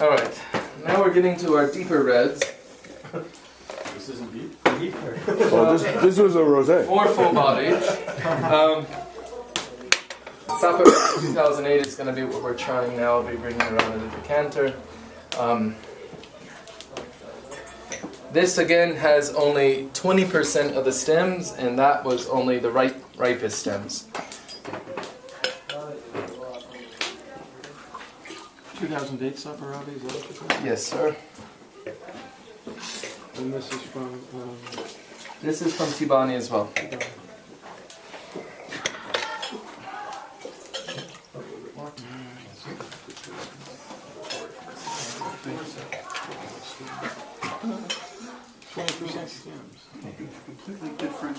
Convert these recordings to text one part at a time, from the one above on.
All right, now we're getting to our deeper reds. This isn't deep. Oh, this was a rosé. More full-bodied. Saparavi 2008 is going to be what we're trying now. I'll be bringing around in a decanter. This again has only 20% of the stems, and that was only the ripest stems. 2008 Saparavi, is that what you're saying? Yes, sir. And this is from... This is from Tibani as well. Completely different.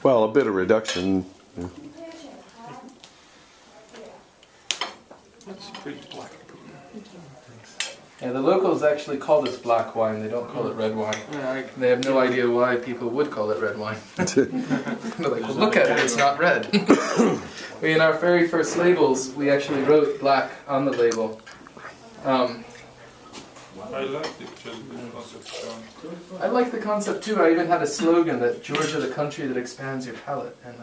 Well, a bit of reduction. Yeah. That's pretty black. Yeah, the locals actually call this black wine. They don't call it red wine. Yeah, They have no idea why people would call it red wine. They're like, well, look at it, it's not red. In our very first labels, we actually wrote black on the label. I like the concept. I like the concept too. I even had a slogan that Georgia, the country that expands your palate. And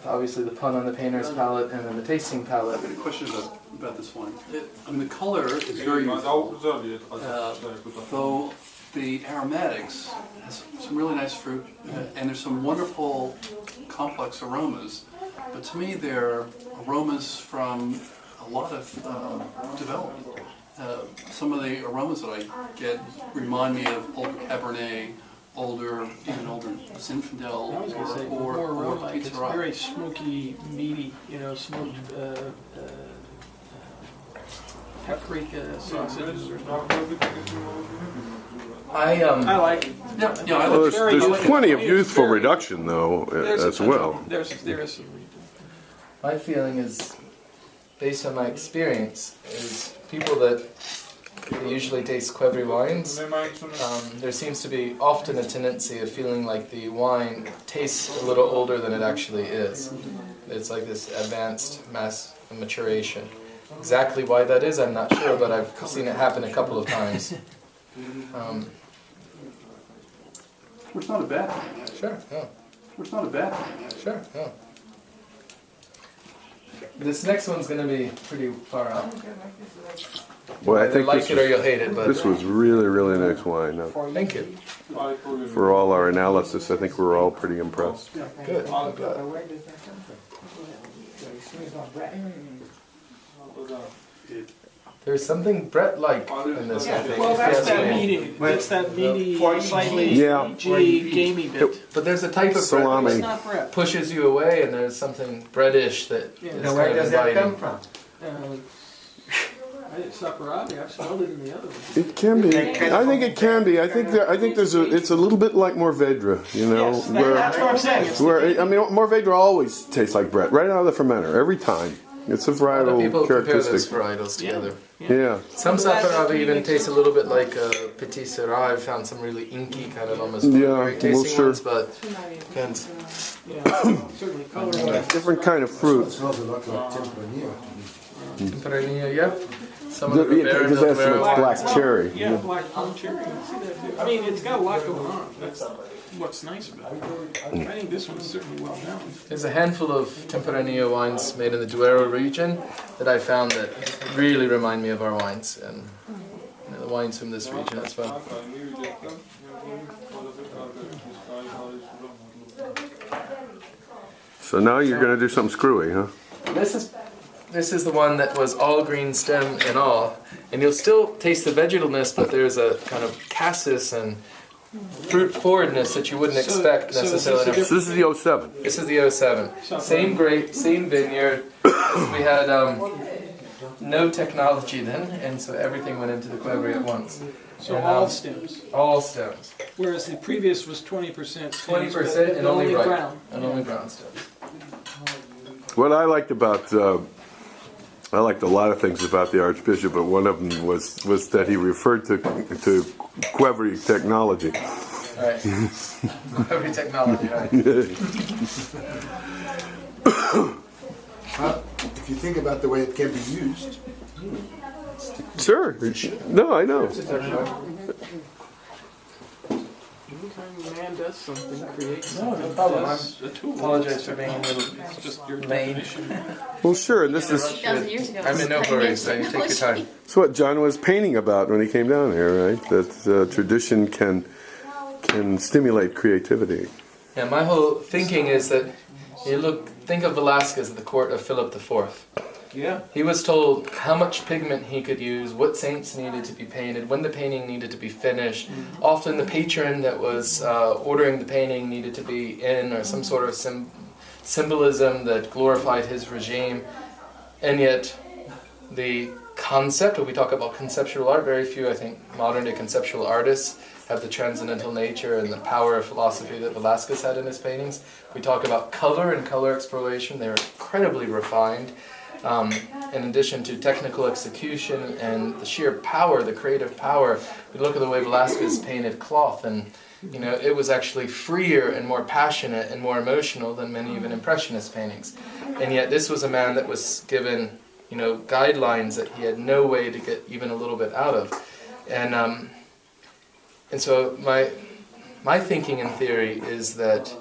obviously the pun on the painter's palate and then the tasting palate. I've got a question about this wine. I mean, the color is very youthful, though the aromatics has some really nice fruit, and there's some wonderful complex aromas. But to me, they're aromas from a lot of development. Some of the aromas that I get remind me of older Cabernet, even older Zinfandel, I was going to say more aroma. It's very smoky, meaty, smoked paprika sausages or something. I like it. Yeah, I Well, like there's plenty of youthful reduction, though, as well. There is some. My feeling is, based on my experience, is people that usually taste qvevri wines, there seems to be often a tendency of feeling like the wine tastes a little older than it actually is. It's like this advanced maturation. Exactly why that is, I'm not sure, but I've seen it happen a couple of times. Which is not a bad thing. Sure, yeah. Which is not a bad thing. Sure, yeah. This next one's going to be pretty far out. Well, I Either think like it or you'll hate it, but this was really, really nice wine. thank you. For all our analysis, I think we were all pretty impressed. Good. There's something Brett-like in this, I think. Well, that's Yes, that yeah. meaty. It's that meaty, slightly Yeah. gamey bit. But there's a type of Salami. Brett It's that not Brett. pushes you away, and there's something British that is Now, kind where of does that inviting. come from? Saparavi, I've smelled it in the other one. It can be. I think it can be. I think there's it's a little bit like Mourvedre, Yes, that's what I'm saying. It's Mourvedre always tastes like Brett, right out of the fermenter, every time. It's a Other people varietal compare those characteristic. varietals together. Yeah. Some Saparavi even taste a little bit like Petit Syrah. I've found some really inky kind of almost Yeah, very tasting well, sure. ones, but depends. certainly color-wise. Different kind of fruit. It smells a lot like Tempranillo. Tempranillo, yep. Some of the Because Ribera that's some black cherry. Yeah, black plum cherry. I can see that too. I mean, it's got a lot going on. That's what's nice about it. I think this one's certainly well balanced. There's a handful of Tempranillo wines made in the Duero region that I found that really remind me of our wines and the wines from this region as well. So now you're going to do something screwy, huh? This is the one that was all green stem and all, and you'll still taste the vegetalness, but there's a kind of cassis and fruit forwardness that you wouldn't expect necessarily. So this is the 07. This is the 07. Same grape, same vineyard. We had no technology then, and so everything went into the qvevri at once. So And, all stems. All stems. Whereas the previous was 20%. 20% and only brown. brown. And only brown stems. What I liked about, I liked a lot of things about the Archbishop, but one of them was that he referred to qvevri technology. Right. Qvevri technology, right. Well, if you think about the way it can be used, Sure. No, I know. Anytime man does something, creates No, something, no problem. does a tool. Apologize for being a little It's just your lame. definition. Well, sure. And this is 2,000 years ago. I'm in no hurry, so you take your time. that's what John was painting about when he came down here, right? That tradition can stimulate creativity. Yeah, my whole thinking is that think of Velasquez at the court of Philip IV. Yeah. He was told how much pigment he could use, what saints needed to be painted, when the painting needed to be finished. Often the patron that was ordering the painting needed to be in, or some sort of symbolism that glorified his regime. And yet the concept, when we talk about conceptual art, very few, I think, modern-day conceptual artists have the transcendental nature and the power of philosophy that Velasquez had in his paintings. We talk about color and color exploration. They're incredibly refined. In addition to technical execution and the sheer power, the creative power, we look at the way Velasquez painted cloth, and it was actually freer and more passionate and more emotional than many even Impressionist paintings. And yet this was a man that was given, guidelines that he had no way to get even a little bit out of. And so my thinking and theory is that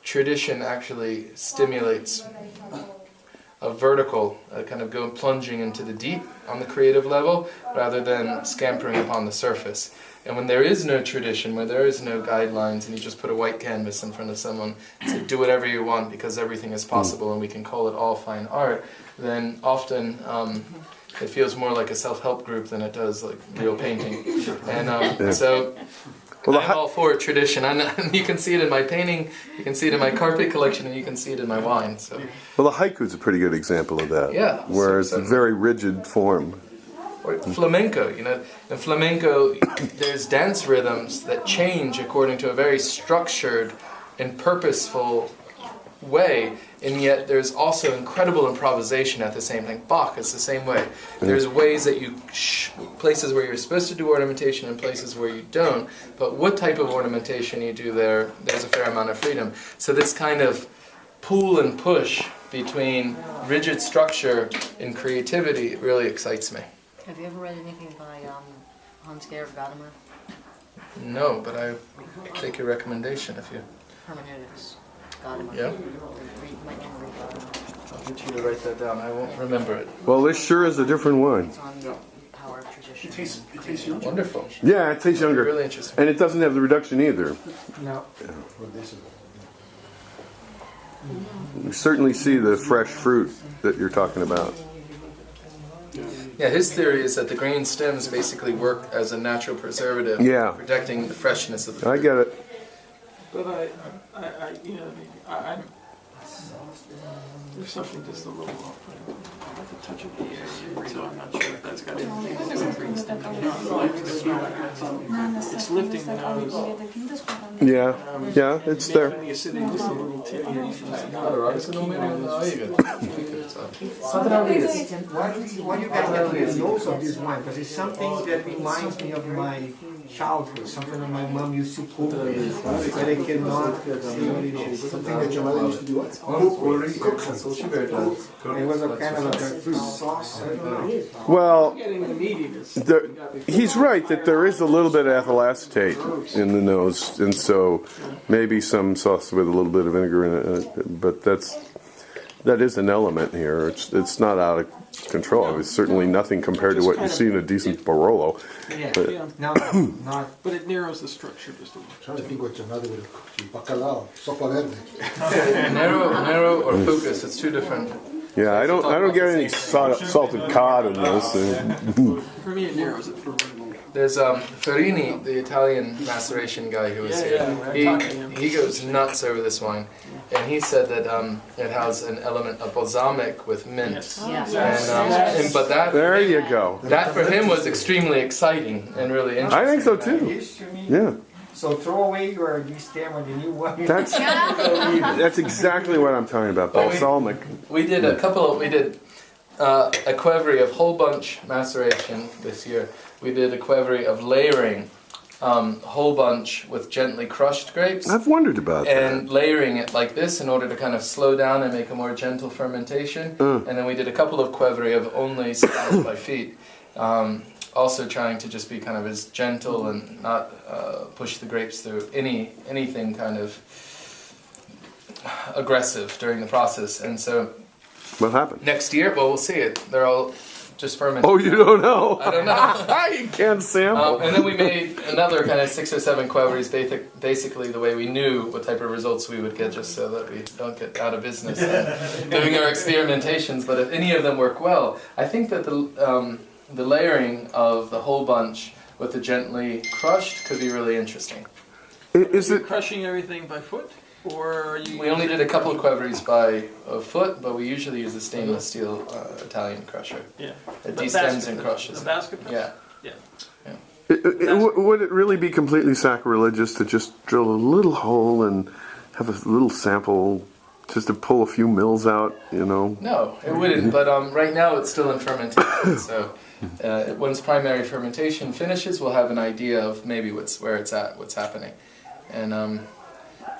tradition actually stimulates a vertical, kind of going plunging into the deep on the creative level, rather than scampering upon the surface. And when there is no tradition, when there is no guidelines, and you just put a white canvas in front of someone and say, do whatever you want because everything is possible and we can call it all fine art, then often it feels more like a self-help group than it does like real painting. And so I'm all for tradition. You can see it in my painting, you can see it in my carpet collection, and you can see it in my wine. So. Well, the haiku is a pretty good example of that. Yeah. Where it's a very rigid form. Or flamenco, in flamenco there's dance rhythms that change according to a very structured and purposeful way, and yet there's also incredible improvisation at the same time. Bach is the same way. There's ways that places where you're supposed to do ornamentation and places where you don't, but what type of ornamentation you do there's a fair amount of freedom. So this kind of pull and push between rigid structure and creativity really excites me. Have you ever read anything by Hans-Georg Gadamer? No, but I take your recommendation if you... Hermeneutics. Gadamer. Yeah? Might want to read Gadamer. I'll get you to write that down. I won't remember it. Well, this sure is a different wine. It's on the power of tradition. It tastes younger. Wonderful. Yeah, it tastes younger. Really interesting. And it doesn't have the reduction either. No. You certainly see the fresh fruit that you're talking about. Yeah, his theory is that the green stems basically work as a natural preservative, protecting the freshness of the fruit. I get it. But there's something just a little off. I like the touch of the air, so I'm not sure if that's got anything to do with green stem. It's lifting the nose. Yeah, it's there. Maybe just a little tip here. Why you guys get the nose of this wine? Because it's something that reminds me of my childhood, something that my mom used to cook with, but I cannot see what it is. Something that your mother used to do what? Cook. That's all she very does. It was a kind of like a fruit sauce. I don't know. Well, Getting the meatiness. he's right that there is a little bit of acetate in the nose, and so maybe some sauce with a little bit of vinegar in it. But that is an element here. It's not out of control. It's certainly nothing compared to what you see in a decent Barolo. But it narrows the structure just a little. I'm trying to think what your mother would have cooked you. Bacalao, sopa verde. Narrow or focus, it's two different. Yeah, I don't get any salted cod in this. For me, it narrows it for There's Ferini, the Italian maceration guy who was here. He goes nuts over this wine, and he said that it has an element of balsamic with mint. Yes. But that There you go. That for him was extremely exciting and really interesting. I think so too. Yeah. So throw away your stem on the new one. That's exactly what I'm talking about. Balsamic. We did a qvevri of whole bunch maceration this year. We did a qvevri of layering whole bunch with gently crushed grapes. I've wondered about and layering it like this in order to kind of slow down and make a more gentle fermentation. And then we did a couple of qvevri of only sliced by feet, also trying to just be kind of as gentle and not push the grapes through anything kind of aggressive during the process. And so what happened next year, well, we'll see it. They're all just fermented. Oh, you don't know? I don't know. You can't sample. And then we made another kind of 6 or 7 qvevris, basically the way we knew what type of results we would get, just so that we don't get out of business doing our experimentations. But if any of them work well, I think that the layering of the whole bunch with the gently crushed could be really interesting. Is it crushing everything by foot? Or are you we only did a couple of qvevris by foot, but we usually use a stainless steel Italian crusher. Yeah. It destems and crushes. The basket press? Yeah. Would it really be completely sacrilegious to just drill a little hole and have a little sample just to pull a few mils out, you know? No, it wouldn't, but right now it's still in fermentation, so once primary fermentation finishes, we'll have an idea of maybe where it's at, what's happening. And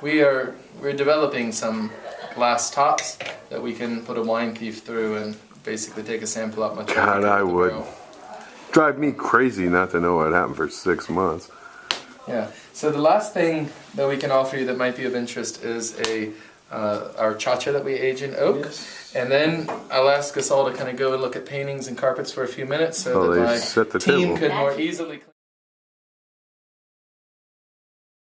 we're developing some glass tops that we can put a wine thief through and basically take a sample out much. God, I would. Drive me crazy not to know what happened for 6 months. Yeah. So the last thing that we can offer you that might be of interest is our cha-cha that we age in oak. Yes. And then I'll ask us all to kind of go and look at paintings and carpets for a few minutes so that my set the team table. could more easily